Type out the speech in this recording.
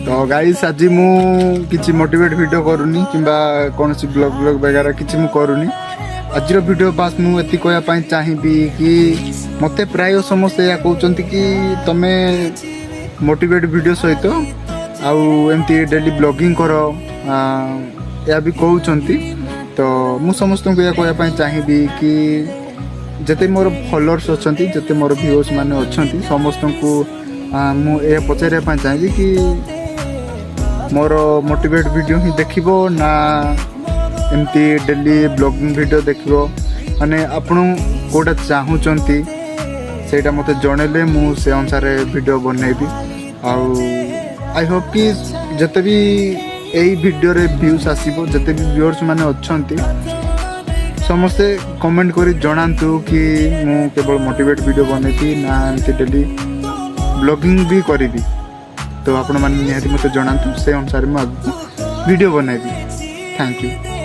तो गाइस आज मु किसी मोटिवेट वीडियो करूनी किंबा कौन सी ब्लॉग ब्लॉग वगैरह किसी मु करूनी आज वीडियो पास मु एति कहया चाहिए कि मते प्राय समस्ते या कहते कि तमे मोटिवेट वीडियो सहित आउ एमती डेली ब्लॉगिंग कर या भी कहते तो मु समस्त को या कहया चाहिए कि जते मोर फॉलोअर्स अच्छा जते मोर व्यूअर्स माने अच्छा समस्त को मुझे पचारा चाहिए कि मोर मोटिवेट वीडियो ही देखिबो ना एमती डेली ब्लॉगिंग वीडियो देखिबो माने आपण कोटा चाहूचंती सेटा मते जणेले मु से अनुसार वीडियो बनैबी आउ आई होप कि जते भी एई वीडियो रे व्यूज आसीबो जते भी व्यूअर्स माने अछंती समस्ते कमेंट करी जणांतु कि मु केवल मोटिवेट वीडियो बनैबी ना एमती डेली ब्लॉगिंग भी करी तो आपण मैंने निहाती मत जनातु से अनुसार मुझे वीडियो बनैबी। Thank you.